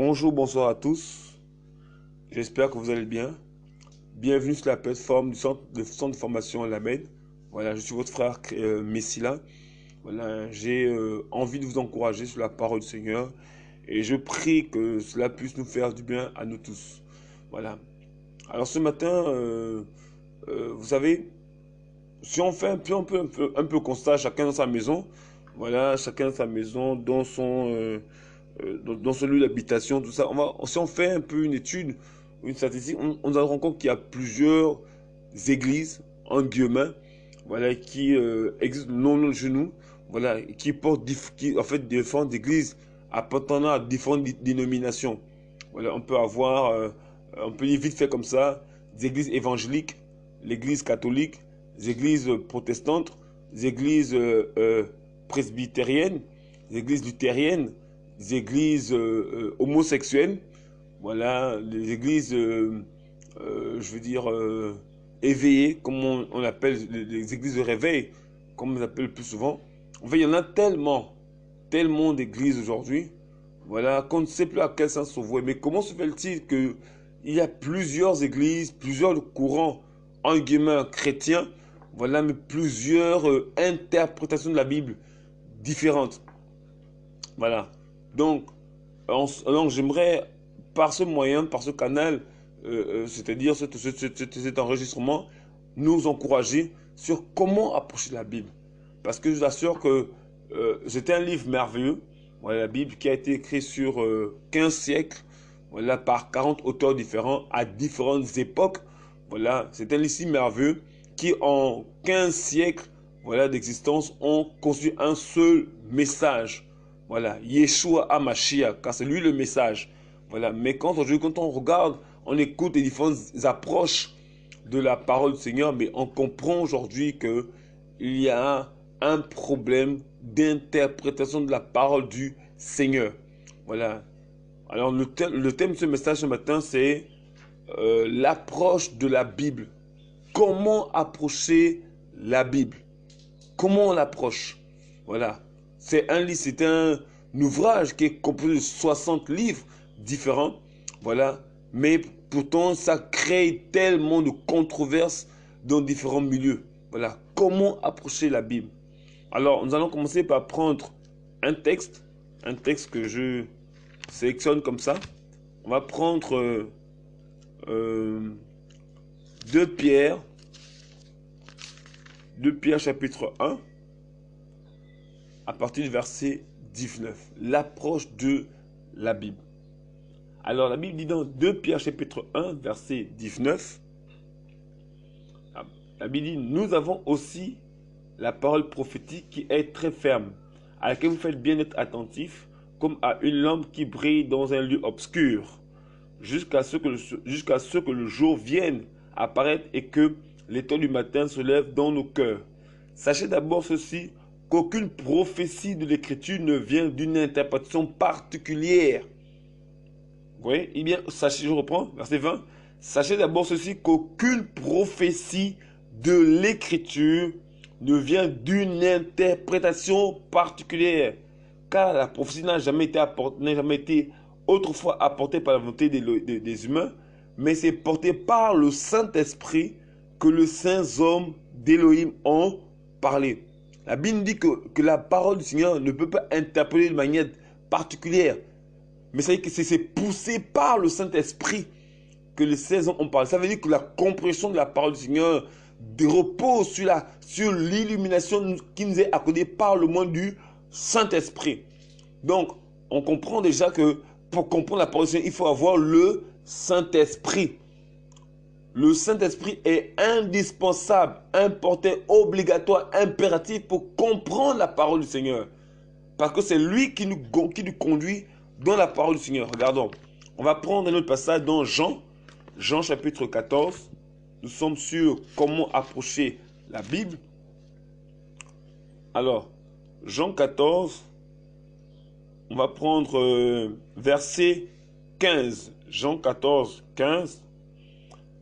Bonjour, bonsoir à tous. J'espère que vous allez bien. Bienvenue sur la plateforme du centre de formation Lamed. Voilà, je suis votre frère Messila. Voilà, j'ai envie de vous encourager sur la parole du Seigneur et je prie que cela puisse nous faire du bien à nous tous. Voilà. Alors ce matin, vous savez, si on fait un peu constat, chacun dans sa maison, voilà, chacun dans sa maison, dans son lieu d'habitation, tout ça. Si on fait un peu une étude, une statistique, on se rend compte qu'il y a plusieurs églises, en guillemets, voilà, qui existent non de genoux, voilà, qui portent, en fait, différentes églises appartenant à différentes dénominations. Voilà, on peut avoir, on peut dire vite fait comme ça, des églises évangéliques, l'église catholique, des églises protestantes, des églises presbytériennes, des églises luthériennes, des églises homosexuelles, voilà, les églises, je veux dire, éveillées, comme on appelle les églises de réveil, comme on appelle le plus souvent. En fait, il y en a tellement d'églises aujourd'hui, voilà, qu'on ne sait plus à quel sens se vouer. Mais comment se fait-il qu'il y a plusieurs églises, plusieurs courants, en guillemets, chrétiens, voilà, mais plusieurs interprétations de la Bible différentes. Voilà. Donc, j'aimerais, par ce moyen, par ce canal, c'est-à-dire cet enregistrement, nous encourager sur comment approcher la Bible. Parce que je vous assure que c'est un livre merveilleux. Voilà, la Bible qui a été écrite sur 15 siècles, voilà, par 40 auteurs différents à différentes époques. Voilà, c'est un livre si merveilleux qui, en 15 siècles, voilà, d'existence, ont construit un seul message. Voilà, Yeshua HaMashiach, car c'est lui le message. Voilà, mais quand on regarde, on écoute les différentes approches de la parole du Seigneur, mais on comprend aujourd'hui qu'il y a un problème d'interprétation de la parole du Seigneur. Voilà. Alors le thème de ce message ce matin, c'est l'approche de la Bible. Comment approcher la Bible? Comment on l'approche? Voilà. C'est un ouvrage qui est composé de 60 livres différents. Voilà. Mais pourtant, ça crée tellement de controverses dans différents milieux. Voilà. Comment approcher la Bible? Alors, nous allons commencer par prendre un texte que je sélectionne comme ça. On va prendre 2 Pierre chapitre 1, à partir du verset 19. L'approche de la Bible. Alors la Bible dit dans 2 Pierre chapitre 1, verset 19, la Bible dit, nous avons aussi la parole prophétique qui est très ferme, à laquelle vous faites bien être attentifs, comme à une lampe qui brille dans un lieu obscur, jusqu'à ce que le jour vienne apparaître et que l'étoile du matin se lève dans nos cœurs. Sachez d'abord ceci, qu'aucune prophétie de l'Écriture ne vient d'une interprétation particulière. Vous voyez? Eh bien, sachez, je reprends, verset 20. Sachez d'abord ceci, qu'aucune prophétie de l'Écriture ne vient d'une interprétation particulière. Car la prophétie n'a jamais été autrefois apportée par la volonté des humains, mais c'est porté par le Saint-Esprit que les saints hommes d'Élohim ont parlé. La Bible dit que la parole du Seigneur ne peut pas interpréter de manière particulière. Mais ça veut dire que c'est poussé par le Saint-Esprit que les saints hommes ont parlé. Ça veut dire que la compréhension de la parole du Seigneur repose sur l'illumination qui nous est accordée par le moyen du Saint-Esprit. Donc, on comprend déjà que pour comprendre la parole du Seigneur, il faut avoir le Saint-Esprit. Le Saint-Esprit est indispensable, important, obligatoire, impératif pour comprendre la parole du Seigneur. Parce que c'est lui qui nous conduit dans la parole du Seigneur. Regardons, on va prendre un autre passage dans Jean chapitre 14. Nous sommes sur comment approcher la Bible. Alors, Jean 14, on va prendre verset 15. Jean 14, 15.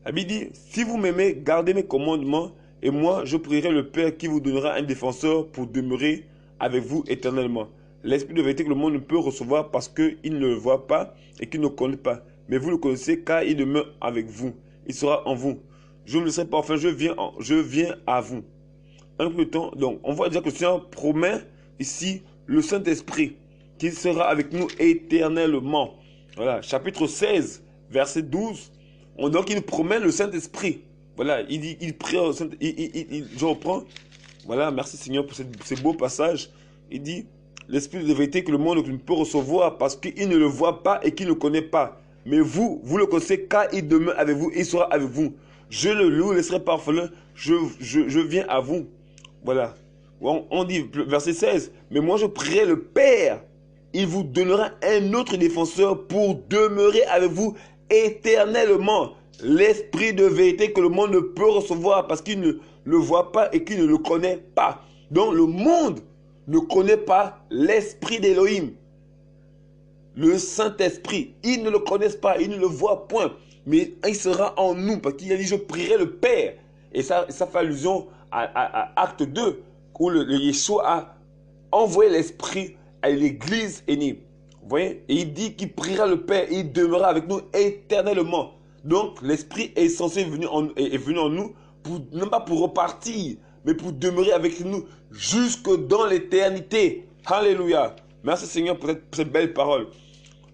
La Bible dit, si vous m'aimez, gardez mes commandements, et moi, je prierai le Père qui vous donnera un défenseur pour demeurer avec vous éternellement. l'esprit de vérité que le monde ne peut recevoir parce qu'il ne le voit pas et qu'il ne le connaît pas. Mais vous le connaissez car il demeure avec vous. Il sera en vous. Je ne le laisserai pas, enfin je viens à vous. Un peu de temps, donc on voit déjà que le Seigneur promet ici le Saint-Esprit qui sera avec nous éternellement. Voilà, chapitre 16, verset 12. Donc il nous promet le Saint-Esprit. Voilà, il dit, il prie au Saint, je reprends. Voilà, merci Seigneur pour ces beaux passages. Il dit, l'Esprit de vérité que le monde ne peut recevoir parce qu'il ne le voit pas et qu'il ne le connaît pas. Mais vous le connaissez car il demeure avec vous, il sera avec vous. Je ne le laisserai pas orphelin, je viens à vous. Voilà. On dit, verset 16, mais moi je prierai le Père, il vous donnera un autre défenseur pour demeurer avec vous éternellement. L'esprit de vérité que le monde ne peut recevoir parce qu'il ne le voit pas et qu'il ne le connaît pas. Donc le monde ne connaît pas l'esprit d'Élohim, le Saint-Esprit. Ils ne le connaissent pas, ils ne le voient point. Mais il sera en nous parce qu'il a dit je prierai le Père. Et ça fait allusion à Acte 2 où le Yeshua a envoyé l'Esprit à l'église énime. Vous voyez? Et il dit qu'il priera le Père et il demeurera avec nous éternellement. Donc l'Esprit est censé venir est venu en nous, non pas pour repartir, mais pour demeurer avec nous jusque dans l'éternité. Alléluia. Merci Seigneur pour cette belle parole.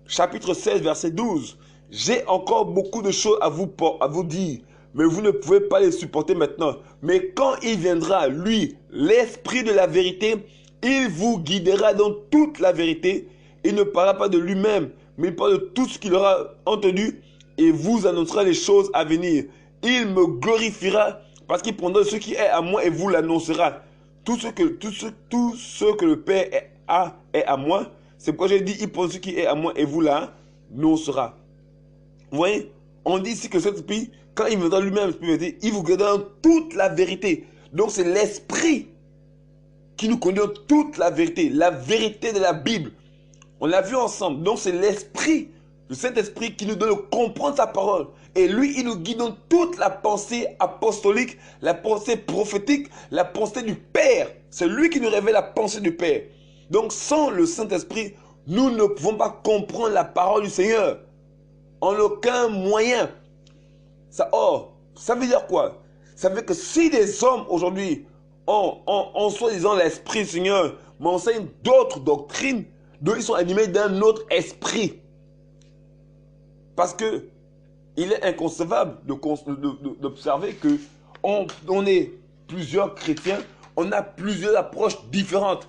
Chapitre 16, verset 12. J'ai encore beaucoup de choses à vous dire, mais vous ne pouvez pas les supporter maintenant. Mais quand il viendra, lui, l'Esprit de la vérité, il vous guidera dans toute la vérité. Il ne parlera pas de lui-même, mais il parle de tout ce qu'il aura entendu et vous annoncera les choses à venir. Il me glorifiera parce qu'il prendra de ce qui est à moi et vous l'annoncera. Tout ce que le Père a est à moi. C'est pourquoi j'ai dit, il prend ce qui est à moi et vous l'annoncera. Vous voyez, on dit ici que cet esprit, quand il viendra lui-même, il vous guidera dans toute la vérité. Donc c'est l'esprit qui nous conduit dans toute la vérité de la Bible. On l'a vu ensemble. Donc c'est l'esprit, le Saint-Esprit qui nous donne de comprendre sa parole. Et lui, il nous guide dans toute la pensée apostolique, la pensée prophétique, la pensée du Père. C'est lui qui nous révèle la pensée du Père. Donc sans le Saint-Esprit, nous ne pouvons pas comprendre la parole du Seigneur. En aucun moyen. Ça veut dire quoi? Ça veut dire que si des hommes aujourd'hui ont soi-disant l'Esprit du Seigneur, mais enseignent d'autres doctrines, donc ils sont animés d'un autre esprit. Parce que il est inconcevable d'observer que on est plusieurs chrétiens, on a plusieurs approches différentes.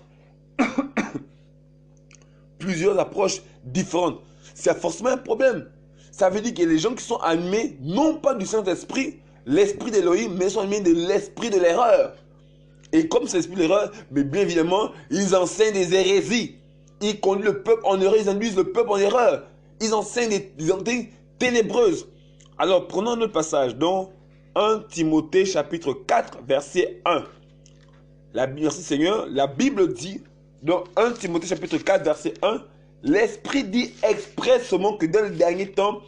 Plusieurs approches différentes. C'est forcément un problème. Ça veut dire qu'il y a des gens qui sont animés, non pas du Saint-Esprit, l'esprit d'Élohim, mais ils sont animés de l'esprit de l'erreur. Et comme c'est l'esprit de l'erreur, mais bien évidemment, ils enseignent des hérésies. Ils conduisent le peuple en erreur, ils induisent le peuple en erreur. Ils enseignent des doctrines ténébreuses. Alors, prenons notre passage dans 1 Timothée chapitre 4, verset 1. Merci Seigneur, la Bible dit, dans 1 Timothée chapitre 4, verset 1, l'Esprit dit expressément que dans le dernier temps,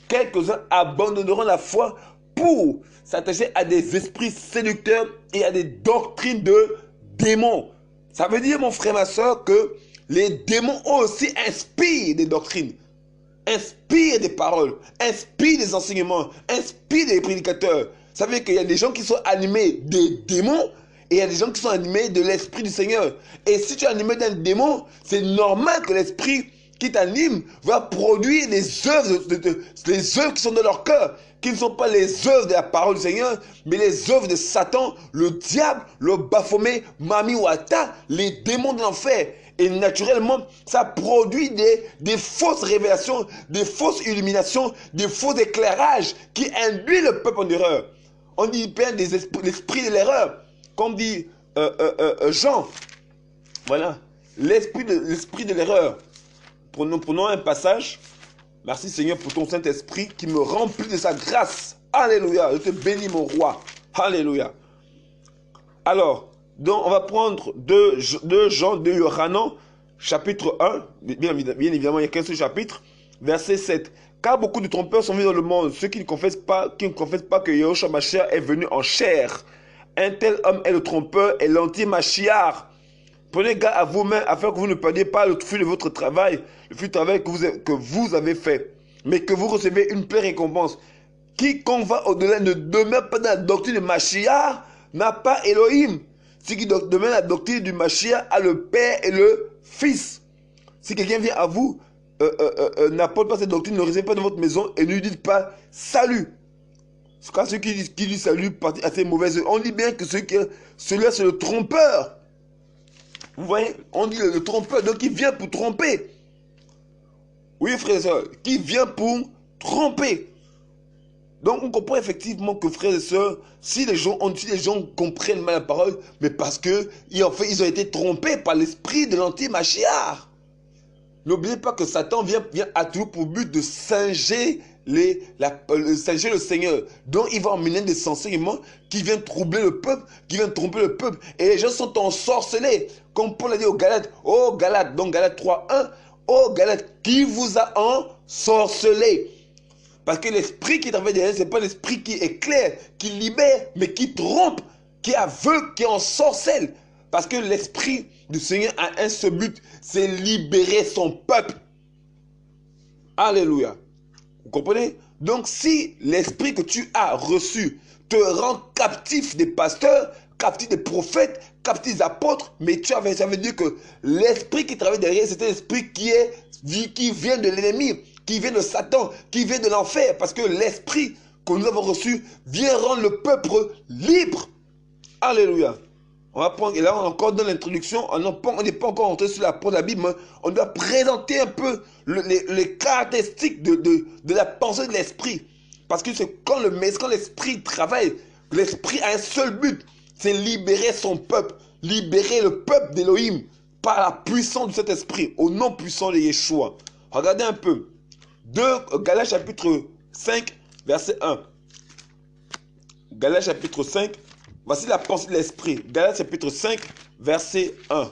quelques-uns abandonneront la foi pour s'attacher à des esprits séducteurs et à des doctrines de démons. Ça veut dire, mon frère, ma soeur, que les démons aussi inspirent des doctrines, inspirent des paroles, inspirent des enseignements, inspirent des prédicateurs. Ça veut dire qu'il y a des gens qui sont animés des démons et il y a des gens qui sont animés de l'esprit du Seigneur. Et si tu es animé d'un démon, c'est normal que l'esprit qui t'anime va produire des œuvres, les œuvres qui sont dans leur cœur, qui ne sont pas les œuvres de la parole du Seigneur, mais les œuvres de Satan, le diable, le Baphomet, Mami Wata, les démons de l'enfer. Et naturellement, ça produit des fausses révélations, des fausses illuminations, des faux éclairages qui induisent le peuple en erreur. On dit bien l'esprit de l'erreur, comme dit Jean. Voilà, l'esprit de l'erreur. Prenons un passage. Merci Seigneur pour ton Saint-Esprit qui me remplit de sa grâce. Alléluia, je te bénis mon roi. Alléluia. Alors, donc on va prendre 2 Jean de Yohanan, chapitre 1. Bien évidemment, il n'y a qu'un seul chapitre. Verset 7. Car beaucoup de trompeurs sont venus dans le monde, ceux qui ne confessent pas que Yahushua Mashiach est venu en chair. Un tel homme est le trompeur et l'anti-Mashiach. Prenez garde à vous-même afin que vous ne perdiez pas le fruit de votre travail, le fruit du travail que vous avez fait, mais que vous recevez une pleine récompense. Quiconque va au-delà ne demeure pas dans la doctrine de Mashiach n'a pas Elohim. Ce qui demeure dans la doctrine du Mashiach a le Père et le Fils. Si quelqu'un vient à vous, n'apporte pas cette doctrine, ne réserve pas dans votre maison et ne lui dites pas salut. Quand ceux qui disent salut partent à ces mauvaises. On dit bien que celui-là c'est le trompeur. Vous voyez, on dit le trompeur, donc il vient pour tromper. Oui, frères et sœurs, qui vient pour tromper. Donc on comprend effectivement que, frères et sœurs, si les gens comprennent mal la parole, mais parce que en fait, ils ont été trompés par l'esprit de l'anti-Mashiach. N'oubliez pas que Satan vient à tout pour but de singer singer le Seigneur. Donc il va emmener des enseignements qui viennent troubler le peuple, qui viennent tromper le peuple. Et les gens sont ensorcelés. Comme Paul a dit aux Galates, oh Galates, donc Galates 3:1, oh Galates, qui vous a ensorcelé? Parce que l'esprit qui travaille derrière, ce n'est pas l'esprit qui éclaire, qui libère, mais qui trompe, qui aveugle, qui ensorcelle. Parce que l'esprit du Seigneur a un seul but, c'est libérer son peuple. Alléluia. Vous comprenez? Donc si l'esprit que tu as reçu te rend captif des pasteurs, captif des prophètes, captif des apôtres, mais ça veut dire que l'esprit qui travaille derrière, c'est un esprit qui vient de l'ennemi, qui vient de Satan, qui vient de l'enfer, parce que l'esprit que nous avons reçu vient rendre le peuple libre. Alléluia. On va prendre, et là encore dans l'introduction, on n'est pas encore entré sur la Bible, mais on doit présenter un peu les caractéristiques de la pensée de l'esprit. Parce que c'est quand l'esprit travaille, l'esprit a un seul but, c'est libérer son peuple, libérer le peuple d'Élohim par la puissance de cet esprit, au nom puissant de Yeshua. Regardez un peu. Galates chapitre 5, verset 1. Galates chapitre 5, voici la pensée de l'esprit. Galates chapitre 5, verset 1.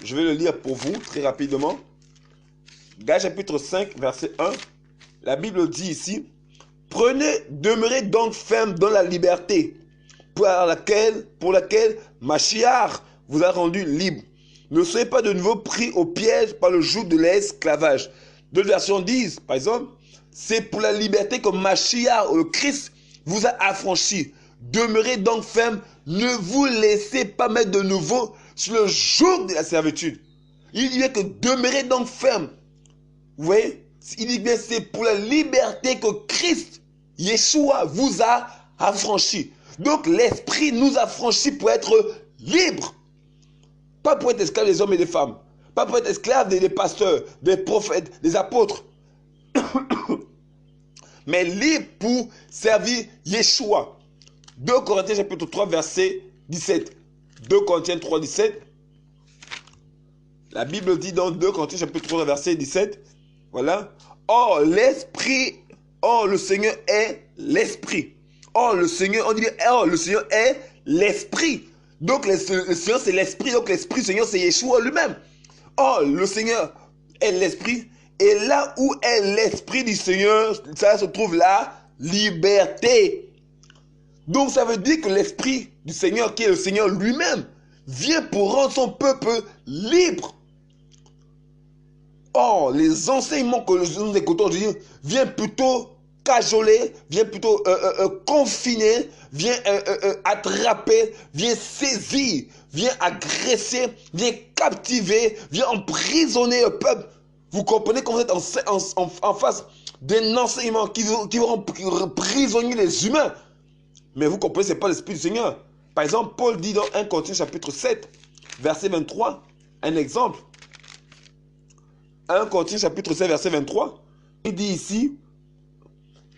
Je vais le lire pour vous très rapidement. Galates chapitre 5, verset 1. La Bible dit ici, demeurez donc ferme dans la liberté pour laquelle Mashiach vous a rendu libre. Ne soyez pas de nouveau pris au piège par le joug de l'esclavage. D'autres versions disent, par exemple, c'est pour la liberté que Mashiach, le Christ, vous a affranchi. Demeurez donc ferme, ne vous laissez pas mettre de nouveau sur le joug de la servitude. Il dit bien que demeurez donc ferme. Vous voyez? Il dit bien c'est pour la liberté que Christ, Yeshua, vous a affranchi. Donc l'esprit nous a affranchis pour être libres. Pas pour être esclaves des hommes et des femmes. Pas pour être esclaves des pasteurs, des prophètes, des apôtres. Mais libre pour servir Yeshua. 2 Corinthiens chapitre 3 verset 17. 2 Corinthiens 3 17. La Bible dit dans 2 Corinthiens chapitre 3 verset 17. Voilà. Or le Seigneur est l'esprit. Or le Seigneur, on dit bien, or le Seigneur est l'esprit. Donc le Seigneur c'est l'esprit, donc l'esprit Seigneur c'est Yeshua lui-même. Or le Seigneur est l'esprit. Et là où est l'esprit du Seigneur, ça se trouve la liberté. Donc ça veut dire que l'esprit du Seigneur, qui est le Seigneur lui-même, vient pour rendre son peuple libre. Or, les enseignements que nous écoutons aujourd'hui viennent plutôt cajoler, viennent plutôt confiner, viennent attraper, viennent saisir, viennent agresser, viennent captiver, viennent emprisonner le peuple. Vous comprenez qu'on est en face d'un enseignement qui vont prisonnier les humains. Mais vous comprenez, ce n'est pas l'esprit du Seigneur. Par exemple, Paul dit dans 1 Corinthiens chapitre 7, verset 23, un exemple. 1 Corinthiens chapitre 7, verset 23, il dit ici,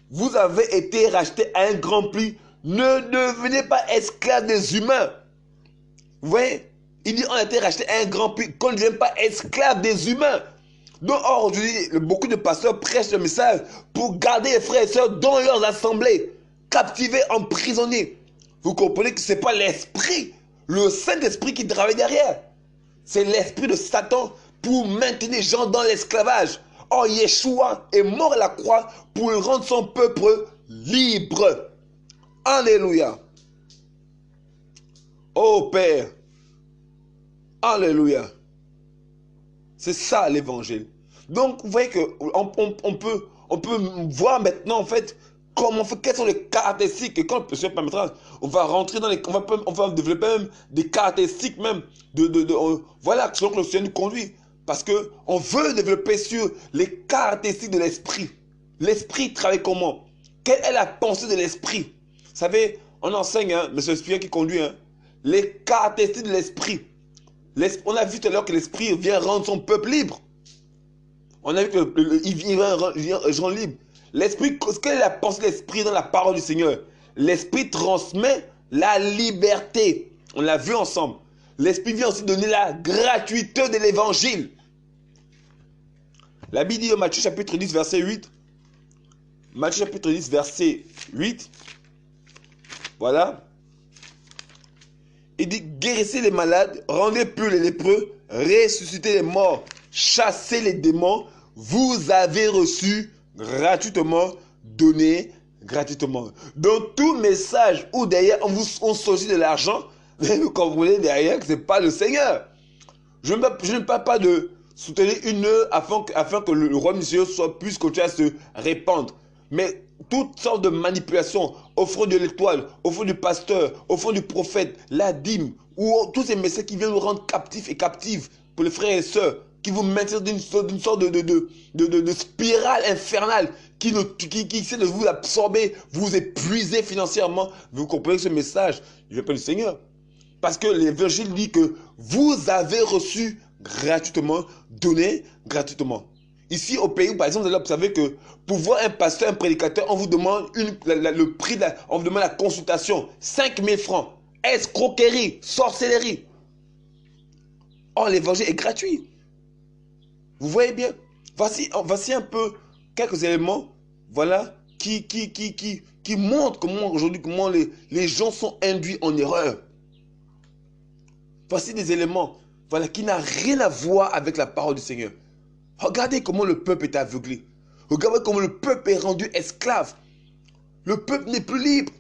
vous avez été rachetés à un grand prix, ne devenez pas esclaves des humains. Vous voyez, il dit on a été rachetés à un grand prix, qu'on ne devienne pas esclaves des humains. Donc aujourd'hui, beaucoup de pasteurs prêchent le message pour garder les frères et sœurs dans leurs assemblées, captivés, emprisonnés. Vous comprenez que ce n'est pas l'esprit, le Saint-Esprit qui travaille derrière. C'est l'esprit de Satan pour maintenir les gens dans l'esclavage. Or, Yeshua est mort à la croix pour rendre son peuple libre. Alléluia. Oh Père, Alléluia. C'est ça l'évangile. Donc, vous voyez qu'on peut voir maintenant, en fait, quelles sont les caractéristiques. Et quand le Seigneur permettra, on va rentrer dans les. On va développer même des caractéristiques, même, voilà, selon que le Seigneur nous conduit. Parce qu'on veut développer sur les caractéristiques de l'esprit. L'esprit travaille comment? Quelle est la pensée de l'esprit? Vous savez, on enseigne, hein, mais c'est le Seigneur qui conduit, hein, les caractéristiques de l'esprit. On a vu tout à l'heure que l'esprit vient rendre son peuple libre. On a vu qu'il vient rendre libre. L'esprit, quelle est la pensée de l'esprit dans la parole du Seigneur? L'esprit transmet la liberté. On l'a vu ensemble. L'esprit vient aussi donner la gratuité de l'évangile. La Bible dit dans Matthieu chapitre 10, verset 8. Matthieu chapitre 10, verset 8. Voilà. Il dit, guérissez les malades, rendez purs les lépreux, ressuscitez les morts, chassez les démons, vous avez reçu gratuitement, donné gratuitement. Dans tout message où derrière on sollicite de l'argent, vous comprenez derrière que ce n'est pas le Seigneur. Je ne parle pas de soutenir une œuvre afin que le royaume du Seigneur puisse continuer à se répandre. Mais toutes sortes de manipulations, au front de l'étoile, au front du pasteur, au front du prophète, la dîme, ou tous ces messages qui viennent nous rendre captifs et captives pour les frères et sœurs, qui vous maintiennent dans une sorte de spirale infernale qui essaie de vous absorber, vous épuiser financièrement. Vous comprenez que ce message, je vais pas du Seigneur. Parce que l'évangile dit que vous avez reçu gratuitement, donné gratuitement. Ici au pays, par exemple, vous allez observer que pour voir un pasteur, un prédicateur, on vous demande le prix, on vous demande la consultation, 5 000 francs. Escroquerie, sorcellerie. Or, l'évangile est gratuit. Vous voyez bien? Voici un peu quelques éléments, voilà, qui montrent comment aujourd'hui, comment les gens sont induits en erreur. Voici des éléments, voilà, qui n'ont rien à voir avec la parole du Seigneur. Regardez comment le peuple est aveuglé. Regardez comment le peuple est rendu esclave. Le peuple n'est plus libre.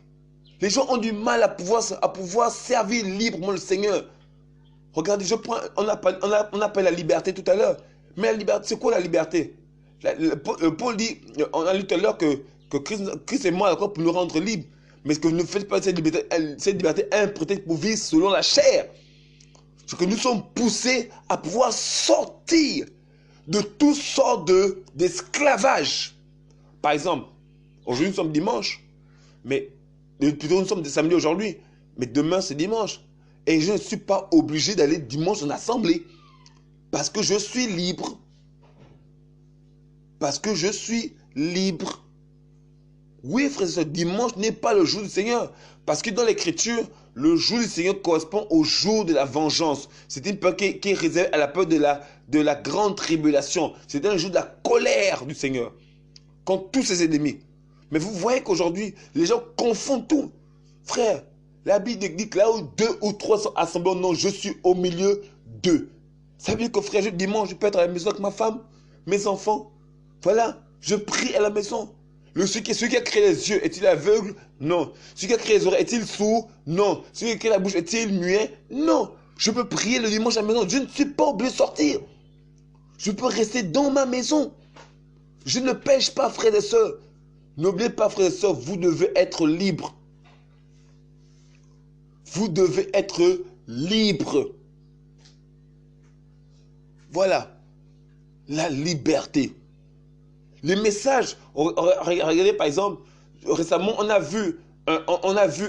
Les gens ont du mal à pouvoir servir librement le Seigneur. Regardez, on appelle la liberté tout à l'heure. Mais la liberté, c'est quoi la liberté? Paul dit, on a lu tout à l'heure que Christ est mort à la croix pour nous rendre libres. Mais ce que vous ne faites pas, cette liberté imprêtée pour vivre selon la chair. C'est que nous sommes poussés à pouvoir sortir de toutes sortes d'esclavage. Par exemple, aujourd'hui nous sommes dimanche, mais plutôt nous sommes samedi aujourd'hui, mais demain c'est dimanche. Et je ne suis pas obligé d'aller dimanche en assemblée. Parce que je suis libre. Parce que je suis libre. Oui, frère et sœurs, dimanche n'est pas le jour du Seigneur. Parce que dans l'Écriture, le jour du Seigneur correspond au jour de la vengeance. C'est une peur qui est réservée à la peur de la grande tribulation. C'est un jour de la colère du Seigneur contre tous ses ennemis. Mais vous voyez qu'aujourd'hui, les gens confondent tout. Frère, la Bible dit que là où 2 ou 3 sont assemblés, non, je suis au milieu d'eux. Ça veut dire que frère, dimanche, je peux être à la maison avec ma femme, mes enfants. Voilà, je prie à la maison. Celui qui a créé les yeux, est-il aveugle? Non. Celui qui a créé les oreilles, est-il sourd? Non. Celui qui a créé la bouche, est-il muet? Non. Je peux prier le dimanche à la maison. Je ne suis pas obligé de sortir. Je peux rester dans ma maison. Je ne pêche pas, frères et sœurs. N'oubliez pas, frères et sœurs, vous devez être libre. Vous devez être libre. Voilà. La liberté. Les messages, regardez par exemple, récemment on a vu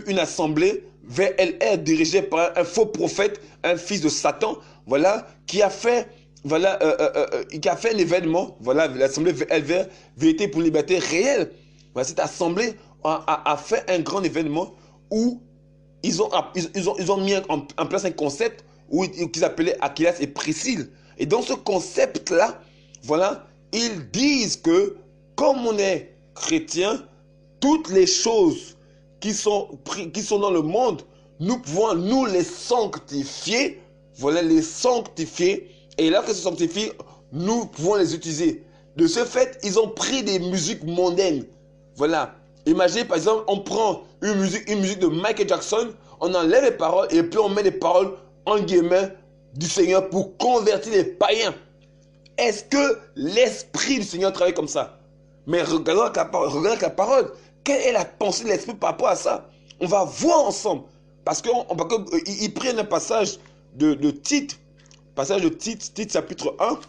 une assemblée VLR dirigée par un faux prophète, un fils de Satan, voilà, qui a fait un événement, voilà, l'assemblée VLR, Vérité pour Liberté Réelle. Voilà, cette assemblée a fait un grand événement où ils ont mis en place un concept qu'ils appelaient Aquilas et Priscille. Et dans ce concept-là, voilà, ils disent que comme on est chrétien, toutes les choses qui sont dans le monde, nous pouvons nous les sanctifier. Voilà, les sanctifier. Et là que se sanctifient, nous pouvons les utiliser. De ce fait, ils ont pris des musiques mondaines. Voilà. Imaginez par exemple, on prend une musique de Michael Jackson, on enlève les paroles et puis on met les paroles en guillemets du Seigneur pour convertir les païens. Est-ce que l'Esprit du Seigneur travaille comme ça? Mais regardons la parole. Quelle est la pensée de l'Esprit par rapport à ça? On va voir ensemble. Parce qu'ils prennent un passage de Tite. Passage de Tite chapitre 1.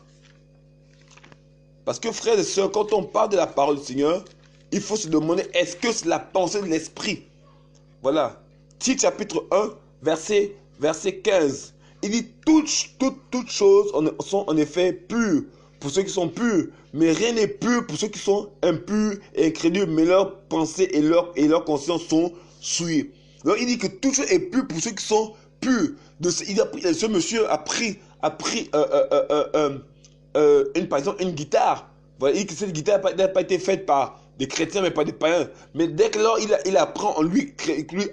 Parce que frères et sœurs, quand on parle de la parole du Seigneur, il faut se demander, est-ce que c'est la pensée de l'Esprit? Voilà. Tite chapitre 1, verset 15. Il dit, toutes choses sont en effet pures pour ceux qui sont purs, mais rien n'est pur pour ceux qui sont impurs et incrédules, mais leurs pensées et leur conscience sont souillées. Donc il dit que toute chose est pure pour ceux qui sont purs. Ce monsieur a pris par exemple une guitare. Voilà, il dit que cette guitare n'a pas été faite par des chrétiens mais pas des païens. Mais dès que lors il apprend en lui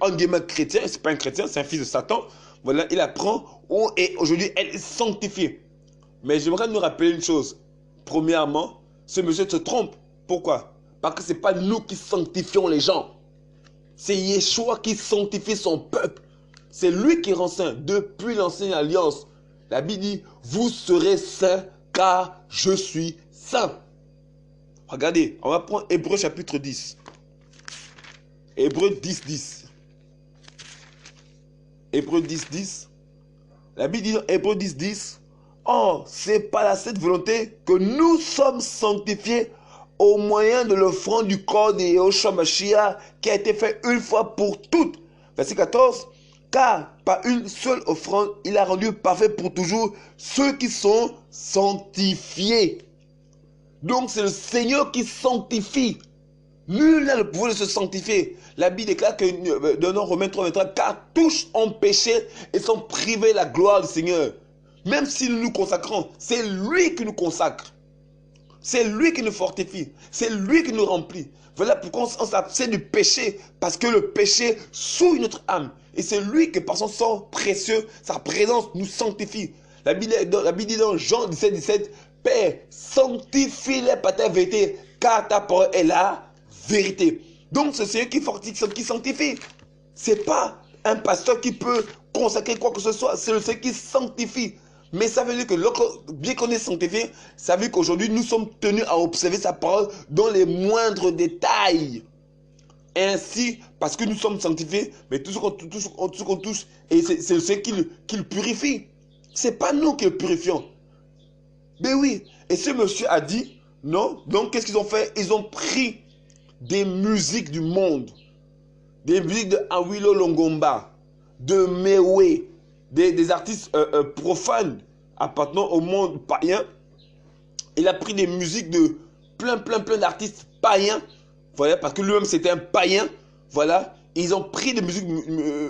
en guillemets chrétien, c'est pas un chrétien, c'est un fils de Satan. Voilà, il apprend et aujourd'hui elle est sanctifiée. Mais j'aimerais nous rappeler une chose. Premièrement, ce monsieur se trompe. Pourquoi? Parce que ce n'est pas nous qui sanctifions les gens. C'est Yeshua qui sanctifie son peuple. C'est lui qui rend saint depuis l'ancienne alliance. La Bible dit, vous serez saints car je suis saint. Regardez, on va prendre Hébreux chapitre 10. Hébreux 10, 10. Hébreux 10, 10. La Bible dit dans Hébreux 10, 10. Oh, c'est par cette volonté que nous sommes sanctifiés au moyen de l'offrande du corps de Yahushua Mashiach qui a été fait une fois pour toutes. Verset 14. Car par une seule offrande, il a rendu parfait pour toujours ceux qui sont sanctifiés. Donc c'est le Seigneur qui sanctifie. Nul n'a le pouvoir de se sanctifier. La Bible déclare que dans Romains 3, 23, car tous ont péché et sont privés de la gloire du Seigneur. Même si nous nous consacrons, c'est lui qui nous consacre. C'est lui qui nous fortifie. C'est lui qui nous remplit. Voilà pourquoi on s'abstient du péché. Parce que le péché souille notre âme. Et c'est lui qui, par son sang précieux, sa présence nous sanctifie. La Bible dit dans Jean 17, 17, Père, sanctifie-les par ta vérité, car ta parole est la vérité. Donc c'est Seigneur qui sanctifie. Ce n'est pas un pasteur qui peut consacrer quoi que ce soit. C'est le Seigneur qui sanctifie. Mais ça veut dire que bien qu'on est sanctifié, ça veut dire qu'aujourd'hui nous sommes tenus à observer sa parole dans les moindres détails. Ainsi, parce que nous sommes sanctifiés, mais tout ce qu'on touche, et c'est le Seigneur qui le purifie. Ce n'est pas nous qui le purifions. Mais oui, et ce monsieur a dit, non, donc qu'est-ce qu'ils ont fait? Ils ont pris des musiques du monde, des musiques de Awilo Longomba, de Mewe, des artistes profanes appartenant au monde païen. Il a pris des musiques de plein d'artistes païens, voilà, parce que lui-même c'était un païen, voilà. Ils ont pris des musiques,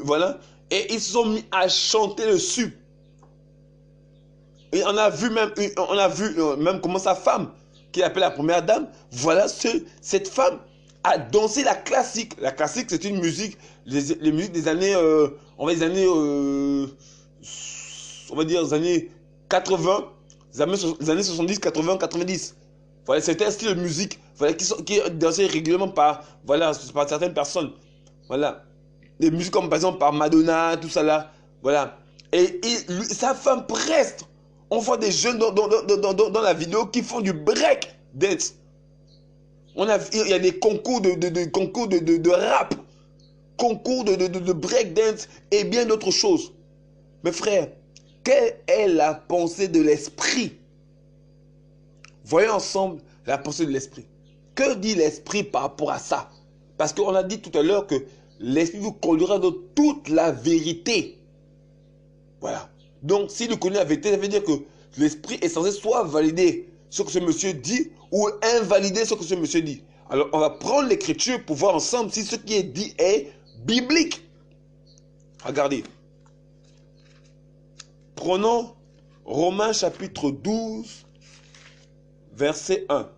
voilà, et ils se sont mis à chanter dessus. Et on a vu même comment sa femme, qui appelle la première dame, voilà, cette femme a dansé la classique. La classique, c'est une musique, les musiques des années, on va dire les années 80, les années 70, 80, 90. Voilà, c'était un style de musique, voilà, qui est dansé régulièrement par certaines personnes. Voilà. Des musiques comme par exemple par Madonna, tout ça là. Voilà. Et sa femme preste. On voit des jeunes dans la vidéo qui font du break dance. Il y a des concours de rap, concours de break dance et bien d'autres choses. Mes frères, quelle est la pensée de l'esprit? Voyons ensemble la pensée de l'esprit. Que dit l'esprit par rapport à ça? Parce qu'on a dit tout à l'heure que l'esprit vous conduira dans toute la vérité. Voilà. Donc, si nous connaissons la vérité, ça veut dire que l'esprit est censé soit valider ce que ce monsieur dit ou invalider ce que ce monsieur dit. Alors, on va prendre l'écriture pour voir ensemble si ce qui est dit est biblique. Regardez. Prenons Romains chapitre 12, verset 1.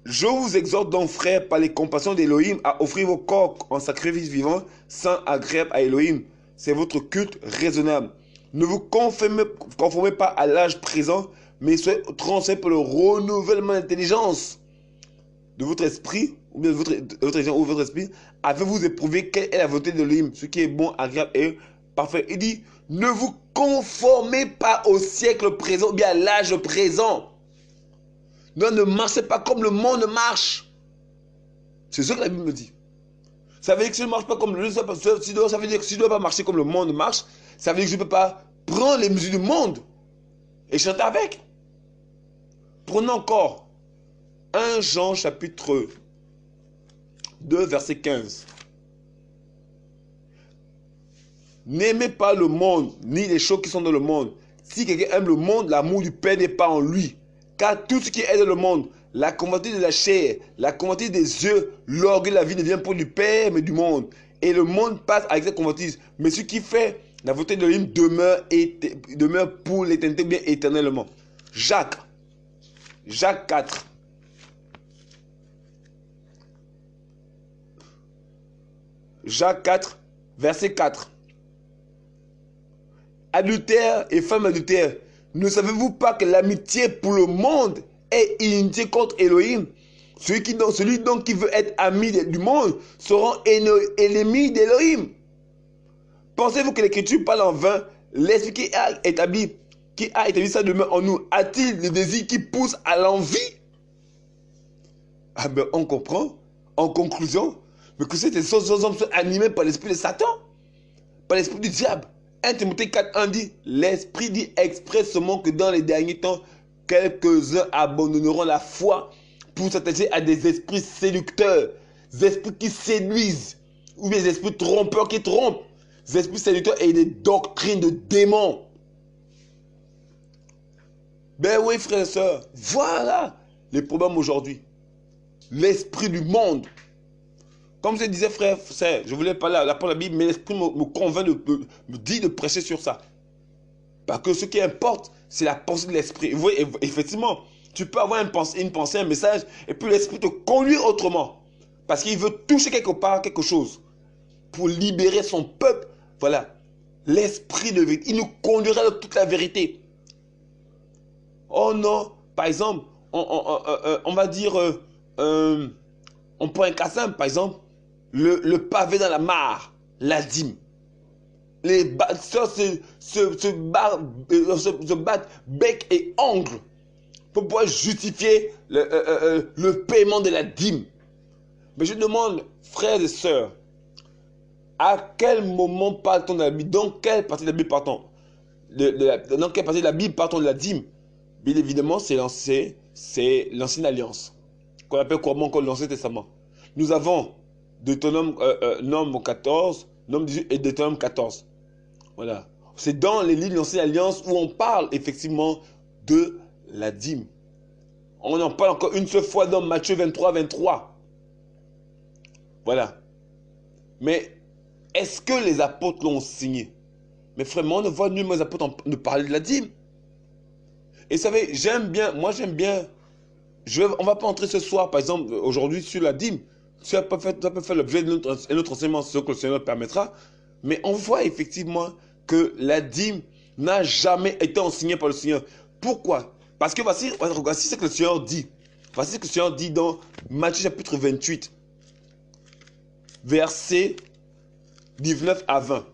Je vous exhorte donc, frères, par les compassions d'Élohim, à offrir vos corps en sacrifice vivant, saint, agréable à Élohim. C'est votre culte raisonnable. Ne vous conformez pas à l'âge présent, mais soyez transformés par le renouvellement d'intelligence de votre esprit, ou bien votre intelligence ou votre esprit, avez-vous éprouvé quelle est la volonté de l'Élohim, ce qui est bon, agréable et parfait. Il dit, ne vous conformez pas au siècle présent, ou bien à l'âge présent. Non, ne marchez pas comme le monde marche. C'est ce que la Bible me dit. Ça veut dire que si je ne marche pas comme le monde, ça veut dire que si je ne dois pas marcher comme le monde marche, ça veut dire que je ne peux pas prendre les mesures du monde et chanter avec. Prenons encore 1 Jean chapitre 2 verset 15. N'aimez pas le monde, ni les choses qui sont dans le monde. Si quelqu'un aime le monde, l'amour du Père n'est pas en lui. Car tout ce qui est dans le monde, la convoitise de la chair, la convoitise des yeux, l'orgueil de la vie ne vient pas du Père, mais du monde. Et le monde passe avec cette convoitise. Mais ce qui fait la volonté de l'Élohim demeure pour l'éternité, bien éternellement. Jacques 4. Jacques 4, verset 4. Adultère et femme adultère, ne savez-vous pas que l'amitié pour le monde est inimitié contre Elohim? Celui donc qui veut être ami du monde sera ennemi d'Elohim. Pensez-vous que l'Écriture parle en vain? L'Esprit qui a établi sa demeure en nous a-t-il le désir qui pousse à l'envie? Ah ben on comprend, en conclusion, mais que ces hommes sont animés par l'esprit de Satan, par l'esprit du diable. 1 Timothée 4.1 dit, l'Esprit dit expressément que dans les derniers temps, quelques-uns abandonneront la foi pour s'attacher à des esprits séducteurs, des esprits qui séduisent, ou des esprits trompeurs qui trompent, des esprits séducteurs et des doctrines de démons. Ben oui, frères et sœurs, voilà les problèmes aujourd'hui. L'esprit du monde. Comme je disais, frère, je voulais parler pour la Bible, mais l'esprit me convainc, me dit de prêcher sur ça. Parce que ce qui importe, c'est la pensée de l'esprit. Vous voyez, effectivement, tu peux avoir une pensée, un message, et puis l'esprit te conduit autrement. Parce qu'il veut toucher quelque part quelque chose pour libérer son peuple. Voilà, l'esprit de vérité. Il nous conduira dans toute la vérité. Oh non, par exemple, on va dire, on prend un cas simple, par exemple, le pavé dans la mare, la dîme. Les bâtisseurs se battent bec et ongle pour pouvoir justifier le paiement de la dîme. Mais je demande, frères et sœurs, à quel moment parle-t-on de la Bible? Dans quelle partie de la Bible parle-t-on? Dans quelle partie de la Bible parle-t-on de la dîme? Bien évidemment, c'est l'ancienne alliance, qu'on appelle couramment encore l'Ancien Testament. Nous avons Nombre 14, Nombre 18 et Deutéronome 14. Voilà. C'est dans les livres de l'Ancienne Alliance où on parle effectivement de la dîme. On en parle encore une seule fois dans Matthieu 23, 23. Voilà. Mais est-ce que les apôtres l'ont signé? Mais vraiment, on ne voit nullement les apôtres ne parler de la dîme. Et vous savez, moi j'aime bien, on ne va pas entrer ce soir, par exemple, aujourd'hui sur la dîme. Ça peut faire l'objet d'un autre enseignement, ce que le Seigneur permettra. Mais on voit effectivement que la dîme n'a jamais été enseignée par le Seigneur. Pourquoi? Parce que voici ce que le Seigneur dit. Voici ce que le Seigneur dit dans Matthieu chapitre 28, versets 19 à 20.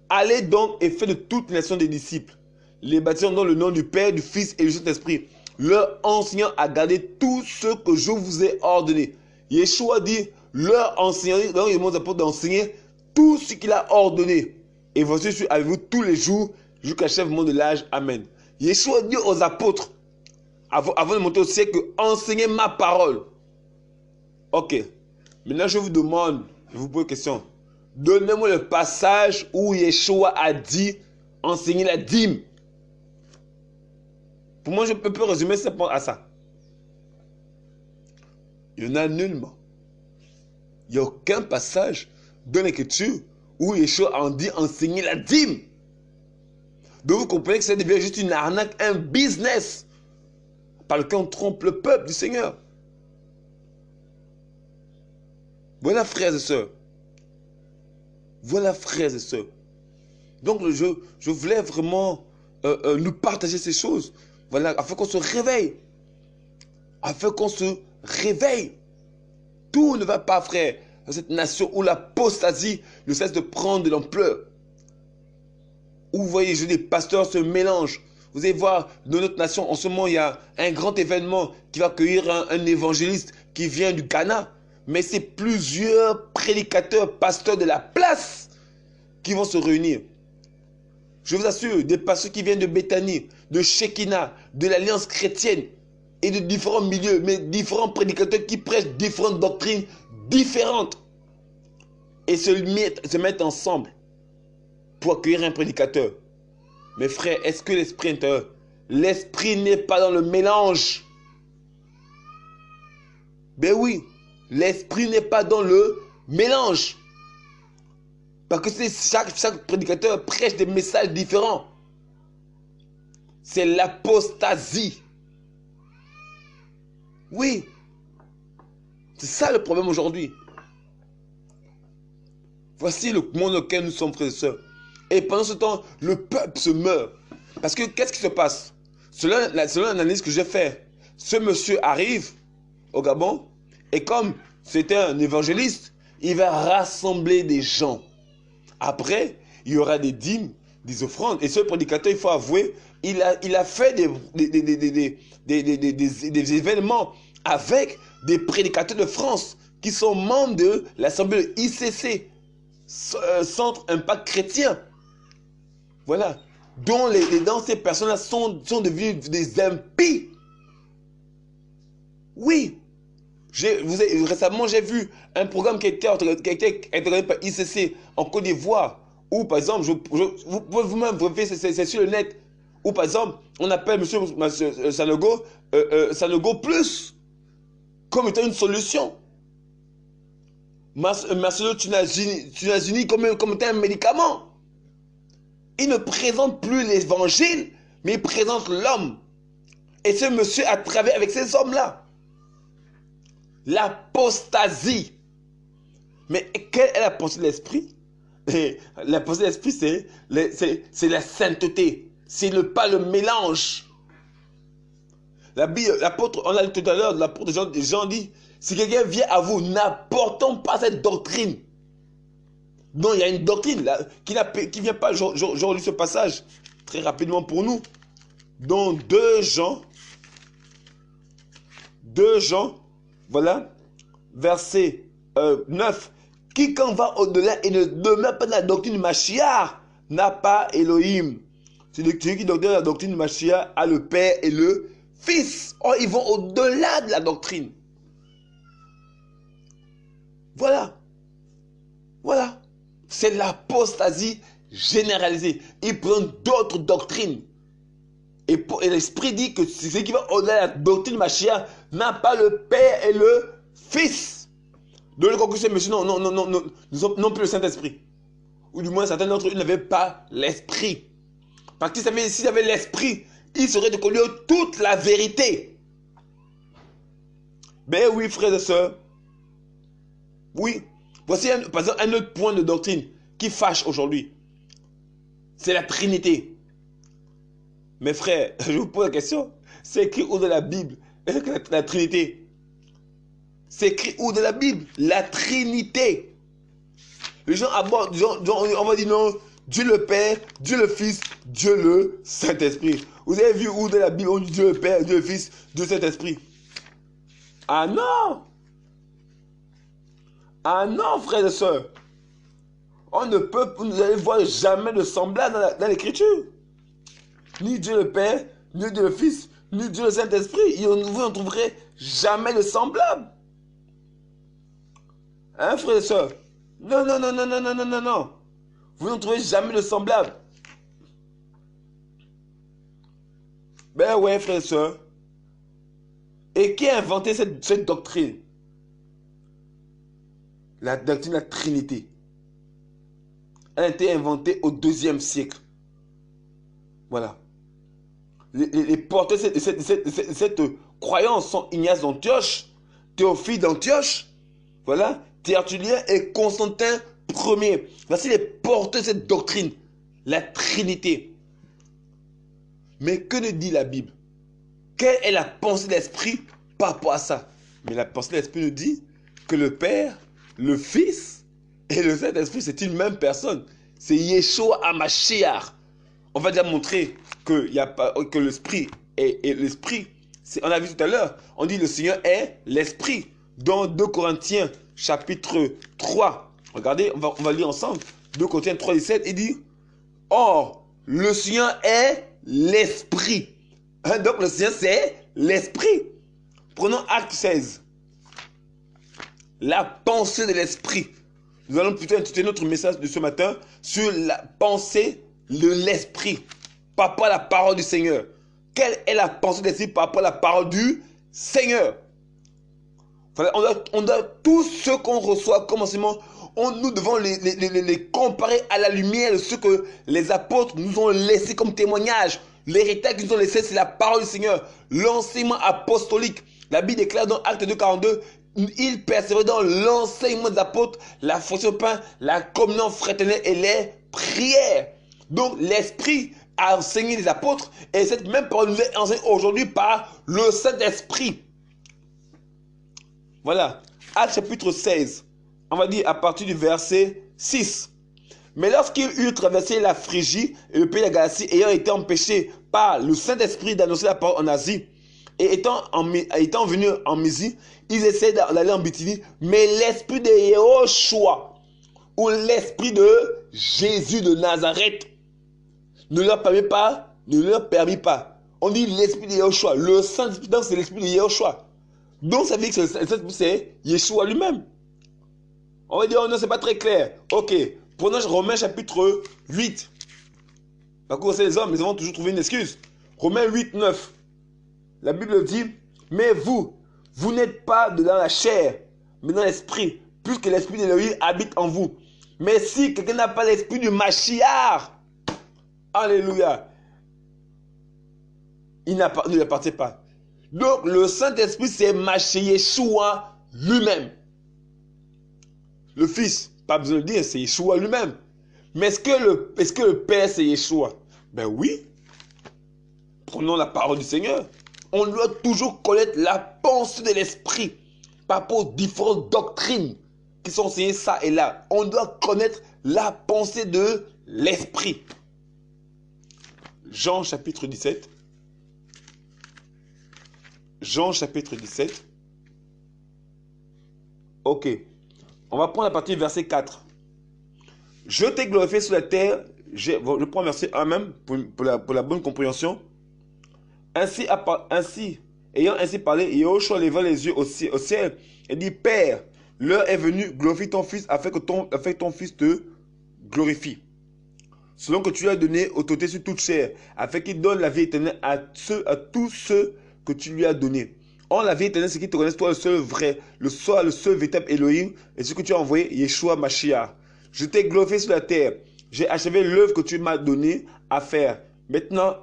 Allez donc et faites de toutes les nations des disciples, les baptisant dans le nom du Père, du Fils et du Saint-Esprit, leur enseignant à garder tout ce que je vous ai ordonné. Yeshua dit, leur enseignant, donc il demande aux apôtres d'enseigner tout ce qu'il a ordonné. Et voici, je suis avec vous tous les jours jusqu'à l'achèvement de l'âge. Amen. Yeshua dit aux apôtres, avant de monter au ciel, que enseignez ma parole. Ok. Maintenant, je vous demande, je vous pose une question. Donnez-moi le passage où Yeshua a dit enseigner la dîme. Pour moi, je peux résumer ça à ça. Il n'y en a nullement. Il n'y a aucun passage dans l'Écriture où Yeshua en dit enseigner la dîme. Donc vous comprenez que ça devient juste une arnaque, un business par lequel on trompe le peuple du Seigneur. Voilà, frères et sœurs. Voilà, frères et sœurs. Donc je voulais vraiment nous partager ces choses. Voilà, afin qu'on se réveille. Afin qu'on se réveille. Tout ne va pas, frère, dans cette nation où l'apostasie ne cesse de prendre de l'ampleur. Où vous voyez, les pasteurs se mélangent. Vous allez voir, dans notre nation, en ce moment, il y a un grand événement qui va accueillir un évangéliste qui vient du Ghana. Mais c'est plusieurs prédicateurs, pasteurs de la place qui vont se réunir. Je vous assure, des pasteurs qui viennent de Béthanie, de Shekinah, de l'Alliance chrétienne et de différents milieux, mais différents prédicateurs qui prêchent différentes doctrines différentes et se mettent ensemble pour accueillir un prédicateur. Mes frères, est-ce que l'esprit intérieur, l'esprit n'est pas dans le mélange? Ben oui, l'esprit n'est pas dans le mélange. Parce que chaque prédicateur prêche des messages différents. C'est l'apostasie. Oui. C'est ça le problème aujourd'hui. Voici le monde dans lequel nous sommes, frères et sœurs. Et pendant ce temps, le peuple se meurt. Parce que qu'est-ce qui se passe? Selon l'analyse que j'ai faite, ce monsieur arrive au Gabon et comme c'était un évangéliste, il va rassembler des gens. Après, il y aura des dîmes, des offrandes. Et ce prédicateur, il faut avouer, il a fait des événements avec des prédicateurs de France qui sont membres de l'Assemblée ICC, Centre Impact Chrétien. Voilà. Dont ces personnes-là sont devenues des impies. Oui. Récemment, j'ai vu un programme qui a été organisé par ICC en Côte d'Ivoire, où par exemple, vous pouvez vous-même vérifier, c'est sur le net, où par exemple, on appelle M. Sanogo, Sanogo Plus, comme étant une solution. Marcelo Tunazuni comme étant un médicament. Il ne présente plus l'évangile, mais il présente l'homme. Et ce monsieur a travaillé avec ces hommes-là. L'apostasie. Mais quelle est la pensée de l'esprit? La pensée de l'esprit, c'est la sainteté. C'est pas le mélange. L'apôtre, on l'a dit tout à l'heure, l'apôtre Jean dit, si quelqu'un vient à vous, n'apportons pas cette doctrine. Non, il y a une doctrine là, qui ne vient pas. J'aurais lu ce passage très rapidement pour nous. Dans 2 Jean, voilà, verset 9. Quiconque va au-delà et ne demeure pas dans la doctrine du Mashiach n'a pas Elohim. Celui qui demeure dans la doctrine du Mashiach a le Père et le Fils. Or, ils vont au-delà de la doctrine. Voilà. Voilà. C'est l'apostasie généralisée. Ils prennent d'autres doctrines. Et l'Esprit dit que celui qui va au-delà de la doctrine de Mashiach n'a pas le Père et le Fils. Donc le conclusion, monsieur, non plus le Saint-Esprit. Ou du moins, certains d'entre eux n'avaient pas l'Esprit. Parce qu'ils savaient, s'ils avaient l'Esprit, ils seraient de connaître toute la vérité. Ben oui, frères et sœurs. Oui. Voici par exemple un autre point de doctrine qui fâche aujourd'hui. C'est la Trinité. Mes frères, je vous pose la question. C'est écrit où dans la Bible la Trinité? C'est écrit où dans la Bible? La Trinité. Les gens abordent, on va dire non, Dieu le Père, Dieu le Fils, Dieu le Saint-Esprit. Vous avez vu où dans la Bible on dit Dieu le Père, Dieu le Fils, Dieu le Saint-Esprit? Ah non! Ah non, frères et sœurs. On ne peut, vous allez voir jamais de semblable dans l'écriture. Ni Dieu le Père, ni Dieu le Fils, ni Dieu le Saint-Esprit. Vous n'en trouverez jamais de semblable. Hein, frères et sœurs? Non. Vous n'en trouvez jamais de semblable. Ben ouais, frères et sœurs. Et qui a inventé cette doctrine? La doctrine de la Trinité. Elle a été inventée au IIe siècle. Voilà. Les porteurs de cette croyance sont Ignace d'Antioche, Théophile d'Antioche, voilà, Tertullien et Constantin Ier. Voici les porteurs de cette doctrine, la Trinité. Mais que nous dit la Bible? Quelle est la pensée de l'esprit par rapport à ça? Mais la pensée de l'esprit nous dit que le Père, le Fils et le Saint-Esprit, c'est une même personne. C'est Yeshua HaMashiach. On va déjà montrer que, que l'Esprit et l'Esprit, on a vu tout à l'heure, on dit le Seigneur est l'Esprit. Dans 2 Corinthiens chapitre 3, regardez, on va lire ensemble. 2 Corinthiens 3, 17, il dit, or, le Seigneur est l'Esprit. Hein, donc le Seigneur c'est l'Esprit. Prenons Acte 16. La pensée de l'Esprit. Nous allons plutôt intituler notre message de ce matin sur la pensée de l'Esprit par rapport à la parole du Seigneur. Quelle est la pensée de l'Esprit par rapport à la parole du Seigneur? On doit tout ce qu'on reçoit comme enseignement, nous devons les comparer à la lumière de ce que les apôtres nous ont laissé comme témoignage. L'héritage qu'ils nous ont laissé, c'est la parole du Seigneur, l'enseignement apostolique. La Bible déclare dans Acte 2, 42, ils persévéraient dans l'enseignement des apôtres, la fraction de pain, la communion fraternelle et les prières. Donc l'Esprit a enseigné les apôtres et cette même parole nous est enseignée aujourd'hui par le Saint-Esprit. Voilà, Acte chapitre 16, on va dire à partir du verset 6. Mais lorsqu'ils eurent traversé la Phrygie et le pays de la Galatie, ayant été empêchés par le Saint-Esprit d'annoncer la parole en Asie, et étant venus en Mysie, ils essayaient d'aller en Bithynie, mais l'esprit de Yehoshua, ou l'esprit de Jésus de Nazareth, ne leur permit pas. On dit l'esprit de Yehoshua, le Saint-Esprit, c'est l'esprit de Yehoshua. Donc ça veut dire que le Saint-Esprit, c'est Yeshua lui-même. On va dire, oh non, c'est pas très clair. Ok, prenons Romains chapitre 8. Par contre, c'est les hommes, ils vont toujours trouver une excuse. Romains 8, 9. La Bible dit, mais vous n'êtes pas dans la chair, mais dans l'esprit, puisque l'esprit d'Élohim habite en vous. Mais si quelqu'un n'a pas l'esprit du Mashiach, alléluia, il ne lui appartient pas. Donc le Saint-Esprit, c'est Mashiach Yeshua lui-même. Le Fils, pas besoin de dire, c'est Yeshua lui-même. Mais est-ce que le Père, c'est Yeshua? Ben oui. Prenons la parole du Seigneur. On doit toujours connaître la pensée de l'Esprit par rapport aux différentes doctrines qui sont enseignées ça et là. On doit connaître la pensée de l'Esprit. Jean chapitre 17. Jean chapitre 17. Ok. On va prendre la partie verset 4. Je t'ai glorifié sur la terre. Je prends verset 1 même pour la bonne compréhension. Ayant ainsi parlé, Yahushua leva les yeux au ciel et dit, Père, l'heure est venue, glorifie ton Fils afin que ton Fils te glorifie. Selon que tu lui as donné autorité sur toute chair, afin qu'il donne la vie éternelle à tous ceux que tu lui as donnés. Or, la vie éternelle, c'est qu'ils te connaissent, toi le seul vrai, le seul véritable Elohim, et ce que tu as envoyé, Yeshua Mashiach. Je t'ai glorifié sur la terre. J'ai achevé l'œuvre que tu m'as donnée à faire. Maintenant,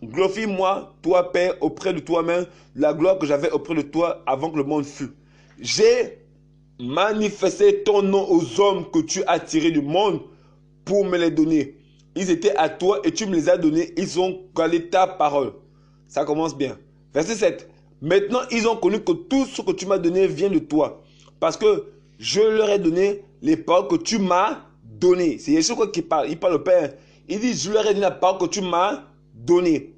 glorifie-moi, toi, Père, auprès de toi-même, la gloire que j'avais auprès de toi avant que le monde fût. J'ai manifesté ton nom aux hommes que tu as tirés du monde pour me les donner. Ils étaient à toi et tu me les as donnés. Ils ont gardé ta parole. Ça commence bien. Verset 7. Maintenant, ils ont connu que tout ce que tu m'as donné vient de toi. Parce que je leur ai donné les paroles que tu m'as données. C'est Yeshua qui parle. Il parle au Père. Il dit, je leur ai donné la parole que tu m'as donnée.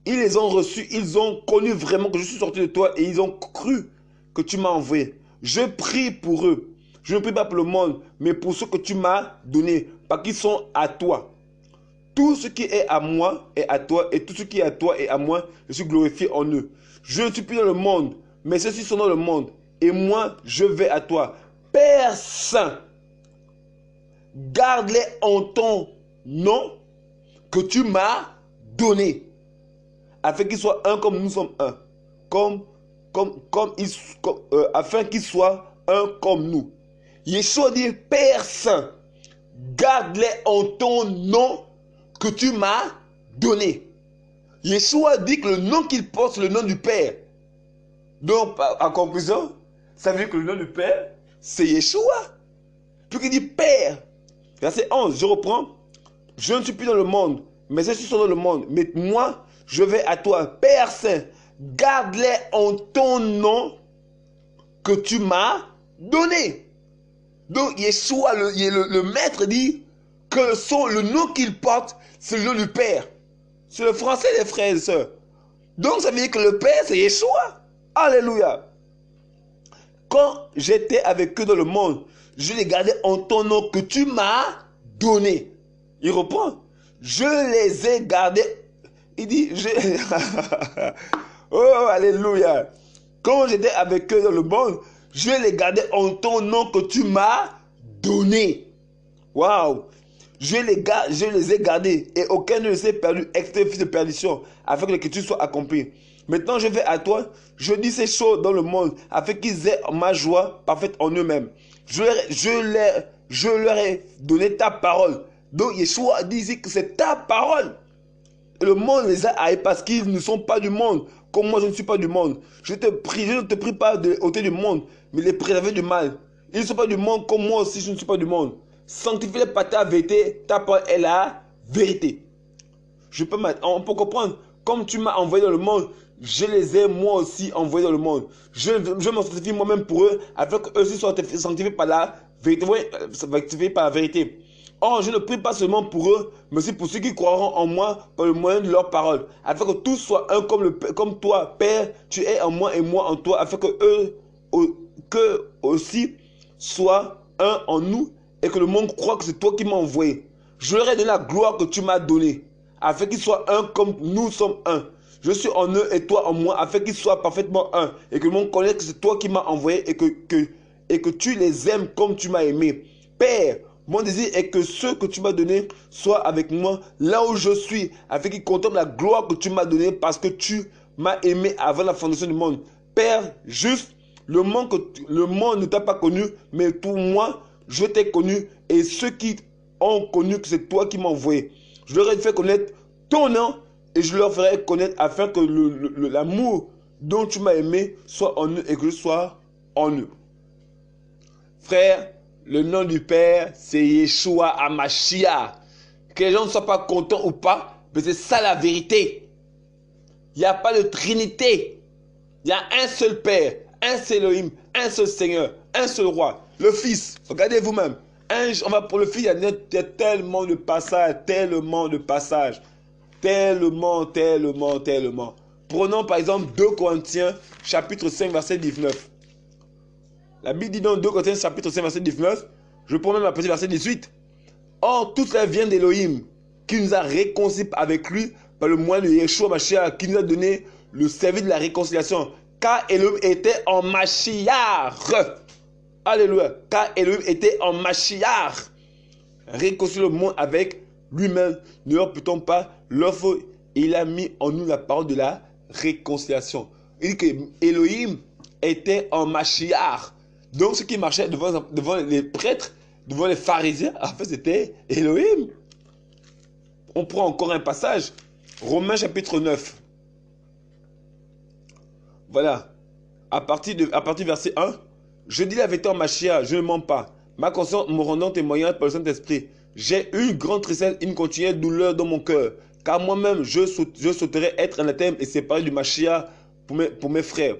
Ils les ont reçus. Ils ont connu vraiment que je suis sorti de toi et ils ont cru que tu m'as envoyé. Je prie pour eux. Je ne prie pas pour le monde, mais pour ceux que tu m'as donnés, parce qu'ils sont à toi. Tout ce qui est à moi est à toi, et tout ce qui est à toi est à moi, je suis glorifié en eux. Je ne suis plus dans le monde, mais ceux-ci sont dans le monde, et moi, je vais à toi. Père Saint, garde-les en ton nom que tu m'as donné, afin qu'ils soient un comme nous sommes un, afin qu'ils soient un comme nous. Yeshua dit, Père Saint, garde-les en ton nom que tu m'as donné. Yeshua dit que le nom qu'il porte, c'est le nom du Père. Donc, en conclusion, ça veut dire que le nom du Père, c'est Yeshua. Puis il dit Père. Verset 11, je reprends. Je ne suis plus dans le monde, mais ceux-ci sont dans le monde. Mais moi, je vais à toi. Père Saint, garde-les en ton nom que tu m'as donné. Donc Yeshua, le maître dit que le nom qu'il porte, c'est le nom du Père. C'est le français, les frères et sœurs. Donc ça veut dire que le Père, c'est Yeshua. Alléluia. Quand j'étais avec eux dans le monde, je les gardais en ton nom que tu m'as donné. Il reprend. Je les ai gardés. Il dit, oh, alléluia. Quand j'étais avec eux dans le monde, je les gardais en ton nom que tu m'as donné. Waouh. Je les ai gardés et aucun ne les a perdus, extrait fils de perdition, afin que l'écriture soit accomplie. Maintenant, je vais à toi, je dis ces choses dans le monde, afin qu'ils aient ma joie parfaite en eux-mêmes. Je leur ai donné ta parole. Donc, Yeshua dit ici que c'est ta parole. Et le monde les a haïs parce qu'ils ne sont pas du monde, comme moi je ne suis pas du monde. Je ne te prie pas de ôter du monde, mais les préserver du mal. Ils ne sont pas du monde, comme moi aussi je ne suis pas du monde. Sanctifie-les par ta vérité, ta parole est la vérité. On peut comprendre, comme tu m'as envoyé dans le monde, je les ai moi aussi envoyés dans le monde. Je me sanctifie moi-même pour eux, afin qu'eux aussi soient sanctifiés par la vérité. Oui, sanctifiés par la vérité. Or, je ne prie pas seulement pour eux, mais aussi pour ceux qui croiront en moi par le moyen de leur parole, afin que tous soient un comme toi, Père, tu es en moi et moi en toi, afin que eux aussi soient un en nous, et que le monde croit que c'est toi qui m'as envoyé. Je leur ai donné la gloire que tu m'as donnée, afin qu'ils soient un comme nous sommes un. Je suis en eux et toi en moi, afin qu'ils soient parfaitement un, et que le monde connaisse que c'est toi qui m'as envoyé, et que tu les aimes comme tu m'as aimé. Père, mon désir est que ceux que tu m'as donnés soient avec moi là où je suis, afin qu'ils contemplent la gloire que tu m'as donnée, parce que tu m'as aimé avant la fondation du monde. Père, juste, le monde ne t'a pas connu, mais pour moi, je t'ai connu, et ceux qui ont connu que c'est toi qui m'as envoyé. Je leur ai fait connaître ton nom, et je leur ferai connaître afin que l'amour dont tu m'as aimé soit en eux et que je sois en eux. Frère, le nom du Père, c'est Yeshua HaMashiach. Que les gens ne soient pas contents ou pas, mais c'est ça la vérité. Il n'y a pas de trinité. Il y a un seul Père, un seul Elohim, un seul Seigneur, un seul Roi. Le Fils, regardez vous-même. On va pour le Fils, il y a tellement de passages, tellement de passages. Tellement. Prenons par exemple 2 Corinthiens, chapitre 5, verset 19. La Bible dit dans 2 Corinthiens, chapitre 5, verset 19, je prends même la petite verset 18. Or, tout cela vient d'Elohim, qui nous a réconciliés avec lui par le moyen de Yeshua Mashiach, qui nous a donné le service de la réconciliation. Car Elohim était en Mashiach. Alléluia. Car Elohim était en Mashiach. Réconcilier le monde avec lui-même. Ne leur peut-on pas l'offre? Il a mis en nous la parole de la réconciliation. Il dit que Elohim était en Mashiach. Donc ce qui marchait devant les prêtres, devant les pharisiens, en fait c'était Elohim. On prend encore un passage. Romains chapitre 9. Voilà. À partir du verset 1. Je dis la vérité en Mashiach, je ne mens pas. Ma conscience me rendant témoignage par le Saint-Esprit. J'ai une grande tristesse, une continuelle douleur dans mon cœur. Car moi-même, je souhaiterais être anathème et séparé du Mashiach pour mes frères.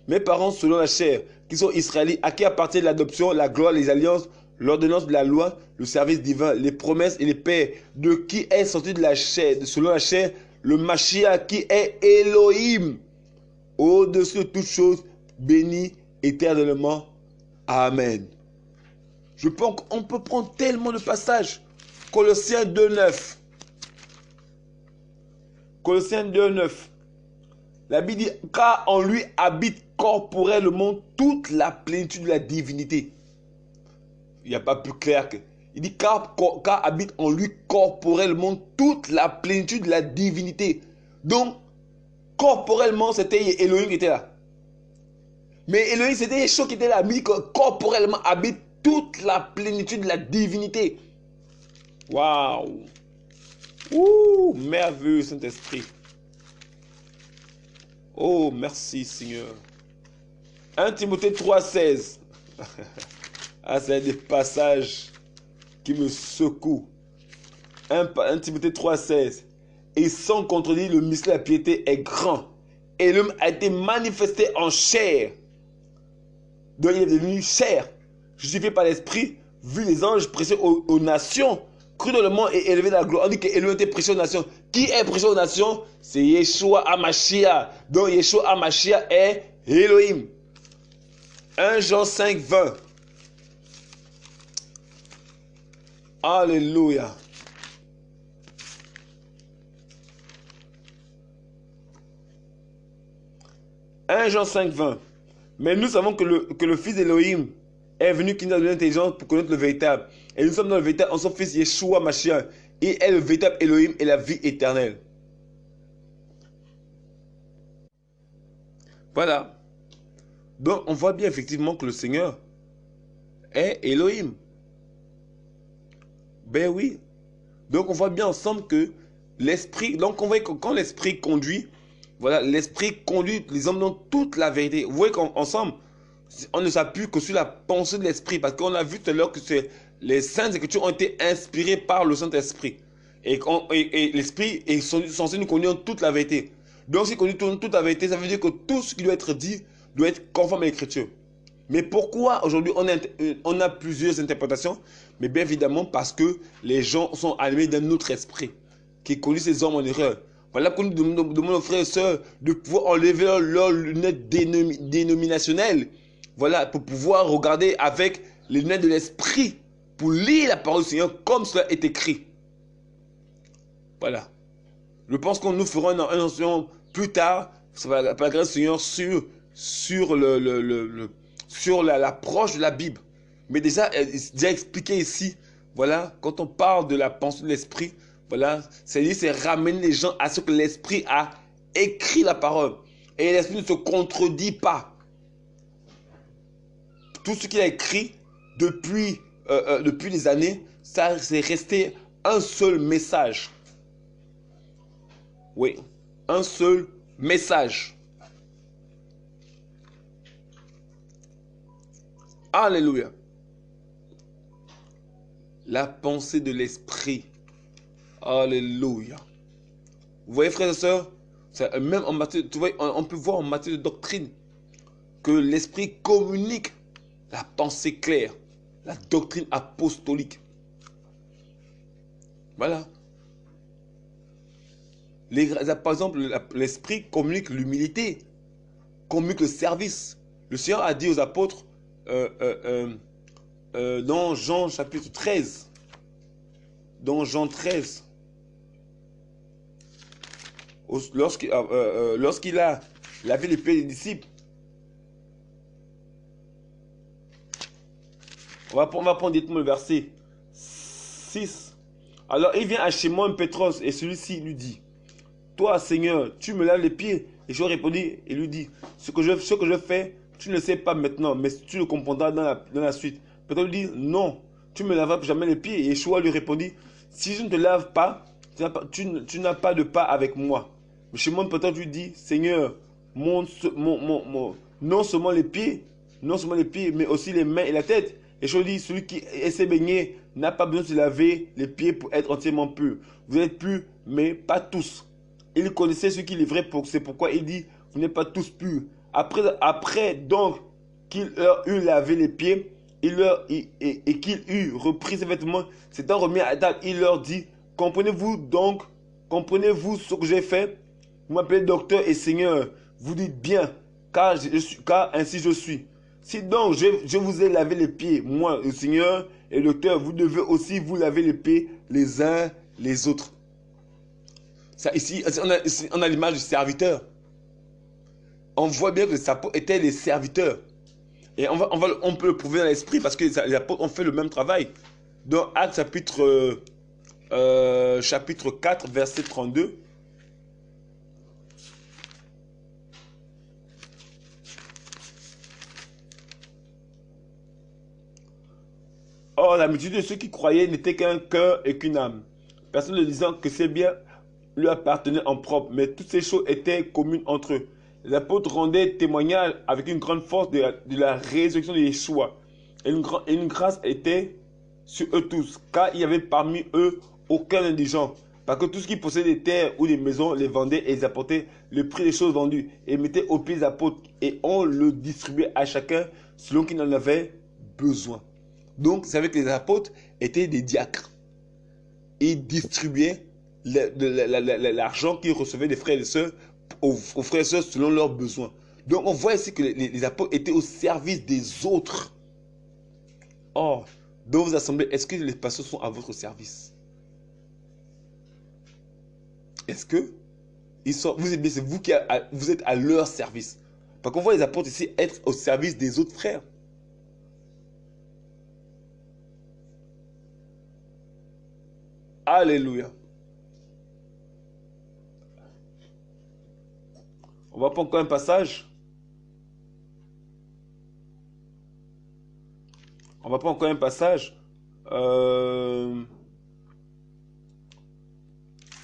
Mes parents selon la chair, qui sont israélites, à qui appartient l'adoption, la gloire, les alliances, l'ordonnance de la loi, le service divin, les promesses et les paix, de qui est sorti de la chair, selon la chair, le Mashiach qui est Elohim, au-dessus de toutes choses, béni éternellement. Amen. On peut prendre tellement de passages. Colossiens 2.9. Colossiens 2.9. La Bible dit, car en lui habite corporellement toute la plénitude de la divinité. Il n'y a pas plus clair que... Il dit, car habite en lui corporellement toute la plénitude de la divinité. Donc, corporellement, c'était Elohim qui était là. Mais Elohim, c'était Yeshua qui était là. Mais corporellement habite toute la plénitude de la divinité. Waouh! Ouh, merveilleux Saint-Esprit. Oh, merci Seigneur. 1 Timothée 3,16. Ah, c'est des passages qui me secouent. 1 Timothée 3,16. Et sans contredire, le mystère de la piété est grand. Elohim a été manifesté en chair. Donc il est devenu chair, justifié par l'esprit, vu les anges prêcher aux nations, cru dans le monde et élevé dans la gloire. On dit que Elohim était prêché aux nations. Qui est prêché aux nations? C'est Yeshua HaMashiach. Donc Yeshua HaMashiach est Elohim. 1 Jean 5, 20. Alléluia. Jean 5, 20. Mais nous savons que le Fils d'Elohim est venu qui nous a donné l'intelligence pour connaître le véritable. Et nous sommes dans le véritable en son Fils Yeshua Mashiach. Il est le véritable Elohim et la vie éternelle. Voilà. Donc on voit bien effectivement que le Seigneur est Elohim. Ben oui. Donc on voit bien ensemble que l'esprit, donc on voit que quand l'esprit conduit, voilà, l'esprit conduit les hommes dans toute la vérité. Vous voyez qu'ensemble, on ne s'appuie que sur la pensée de l'esprit, parce qu'on a vu tout à l'heure que les saintes écritures ont été inspirées par le Saint-Esprit. Et l'esprit est censé nous conduire dans toute la vérité. Donc s'il conduit toute la vérité, ça veut dire que tout ce qui doit être dit doit être conforme à l'écriture. Mais pourquoi aujourd'hui on a plusieurs interprétations? Mais bien évidemment parce que les gens sont animés d'un autre esprit qui conduit ces hommes en erreur. Voilà pourquoi nous demandons aux frères et sœurs de pouvoir enlever leurs lunettes dénominationnelles. Voilà, pour pouvoir regarder avec les lunettes de l'esprit, pour lire la parole du Seigneur comme cela est écrit. Voilà. Je pense qu'on nous fera un enseignement plus tard, par la grâce du Seigneur, sur l'approche de la Bible. Mais déjà expliqué ici, voilà, quand on parle de la pensée de l'esprit, voilà, c'est ramener les gens à ce que l'esprit a écrit la parole. Et l'esprit ne se contredit pas. Tout ce qu'il a écrit depuis des années, ça c'est resté un seul message. Oui, un seul message. Alléluia. La pensée de l'esprit. Alléluia. Vous voyez, frères et sœurs, même en matière, tu vois, on peut voir en matière de doctrine que l'esprit communique la pensée claire, la doctrine apostolique. Voilà. Par exemple, l'esprit communique l'humilité, communique le service. Le Seigneur a dit aux apôtres dans Jean chapitre 13, dans Jean 13, lorsqu'il a lavé les pieds des disciples. On va prendre directement le verset 6. Alors il vient à Shimon Pétros et celui-ci lui dit: toi, Seigneur, tu me laves les pieds. Et je répondis et lui dis: ce que je fais, tu ne le sais pas maintenant, mais tu le comprendras dans la suite. Pétros lui dit: non, tu ne me laveras jamais les pieds. Et Yeshua lui répondit: si je ne te lave pas, tu n'as pas de part avec moi. Mais Shimon Pétros lui dit: Seigneur, non seulement les pieds, mais aussi les mains et la tête. Et je dis: celui qui essaie de baigner n'a pas besoin de se laver les pieds pour être entièrement pur. Vous êtes purs, mais pas tous. Il connaissait ce qu'il est vrai, c'est pourquoi il dit: vous n'êtes pas tous purs. Après donc qu'il leur eut lavé les pieds, et qu'il eut repris ses vêtements, s'étant remis à table, il leur dit: comprenez-vous ce que j'ai fait? Vous m'appelez docteur et Seigneur, vous dites bien, car ainsi je suis. Si donc je vous ai lavé les pieds, moi le Seigneur et le docteur, vous devez aussi vous laver les pieds les uns les autres. Ça, ici, on a l'image du serviteur. On voit bien que les apôtres étaient les serviteurs. Et on peut le prouver dans l'esprit parce que les apôtres ont fait le même travail. Dans Actes chapitre 4, verset 32. Or, la multitude de ceux qui croyaient n'était qu'un cœur et qu'une âme. Personne ne disant que ces biens lui appartenaient en propre, mais toutes ces choses étaient communes entre eux. Les apôtres rendaient témoignage avec une grande force de la résurrection de Yeshua. Et une grâce était sur eux tous, car il n'y avait parmi eux aucun indigent. Parce que tout ce qui possédait des terres ou des maisons les vendait et ils apportaient le prix des choses vendues et mettaient au pied des apôtres et on le distribuait à chacun selon qu'il en avait besoin. Donc, vous savez que les apôtres étaient des diacres. Ils distribuaient l'argent qu'ils recevaient des frères et des sœurs aux frères et sœurs selon leurs besoins. Donc, on voit ici que les apôtres étaient au service des autres. Or, dans vos assemblées, est-ce que les pasteurs sont à votre service? Est-ce que c'est vous qui vous êtes à leur service? Parce qu'on voit les apôtres ici être au service des autres frères. Alléluia. On va prendre encore un passage. On va prendre encore un passage.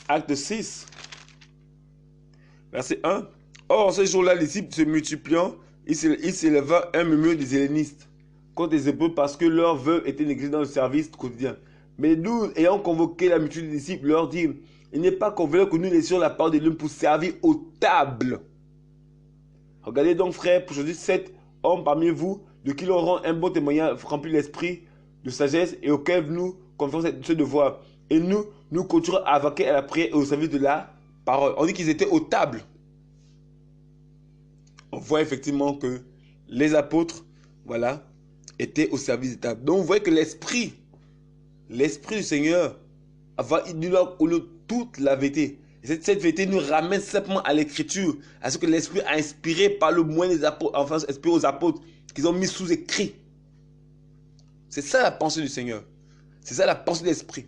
Acte 6. Verset 1. Or, ce jour-là, les disciples se multipliant, il s'éleva un murmure des hellénistes contre les Hébreux parce que leurs vœux étaient négligés dans le service quotidien. Mais nous, ayant convoqué la multitude des disciples, leur dit, il n'est pas convenable que nous laissions la parole de l'homme pour servir aux tables. Regardez donc, frères, pour choisir 7 hommes parmi vous, de qui l'on rend un bon témoignage rempli l'esprit de sagesse et auquel nous confions ce devoir. Et nous continuerons à vaquer à la prière et au service de la parole. On dit qu'ils étaient aux tables. On voit effectivement que les apôtres, voilà, étaient au service des tables. Donc, vous voyez que l'esprit du Seigneur va nous toute la vérité. Et cette vérité nous ramène simplement à l'écriture, à ce que l'esprit a inspiré par le moyen des apôtres, enfin, inspiré aux apôtres, qu'ils ont mis sous écrit. C'est ça la pensée du Seigneur. C'est ça la pensée de l'esprit.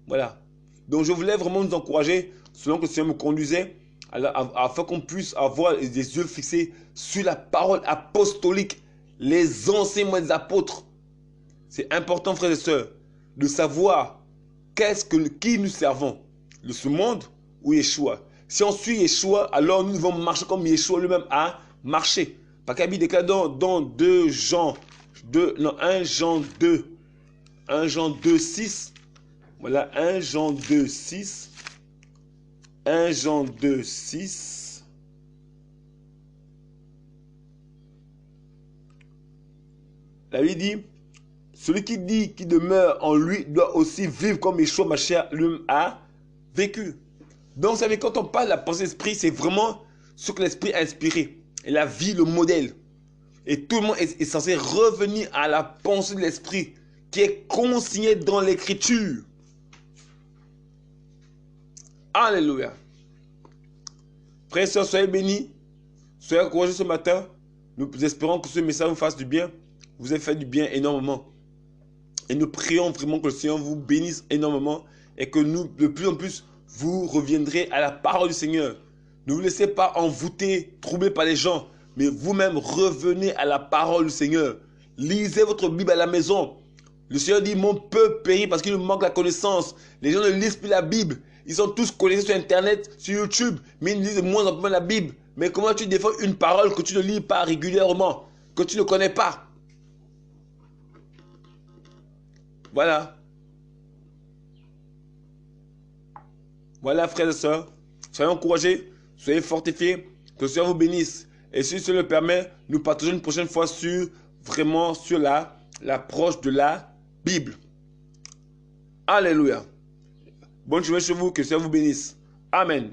Voilà. Donc, je voulais vraiment nous encourager, selon que le Seigneur me conduisait, afin qu'on puisse avoir les yeux fixés sur la parole apostolique, les enseignements des apôtres. C'est important, frères et sœurs, de savoir qui nous servons, ce monde ou Yeshua. Si on suit Yeshua, alors nous devons marcher comme Yeshua lui-même a marché. Parce qu'il déclare dans 1 Jean 2, 6. Voilà, 1 Jean 2, 6. 1 Jean 2, 6. La Bible dit, celui qui dit qu'il demeure en lui doit aussi vivre comme Yeshua Mashiach lui a vécu. Donc, vous savez, quand on parle de la pensée d'esprit, c'est vraiment ce que l'esprit a inspiré. Et la vie, le modèle. Et tout le monde est censé revenir à la pensée de l'esprit qui est consignée dans l'écriture. Alléluia. Frères et sœurs, soyez bénis. Soyez encouragés ce matin. Nous espérons que ce message vous fasse du bien. Vous ait fait du bien énormément. Et nous prions vraiment que le Seigneur vous bénisse énormément et que nous, de plus en plus, vous reviendrez à la parole du Seigneur. Ne vous laissez pas envoûter, troubler par les gens, mais vous-même revenez à la parole du Seigneur. Lisez votre Bible à la maison. Le Seigneur dit, mon peuple périt parce qu'il nous manque la connaissance. Les gens ne lisent plus la Bible. Ils sont tous connectés sur Internet, sur YouTube, mais ils lisent de moins en moins la Bible. Mais comment tu défends une parole que tu ne lis pas régulièrement, que tu ne connais pas? Voilà. Voilà, frères et sœurs. Soyez encouragés, soyez fortifiés, que le Seigneur vous bénisse. Et si cela le permet, nous partageons une prochaine fois sur l'approche de la Bible. Alléluia. Bonne journée chez vous, que le Seigneur vous bénisse. Amen.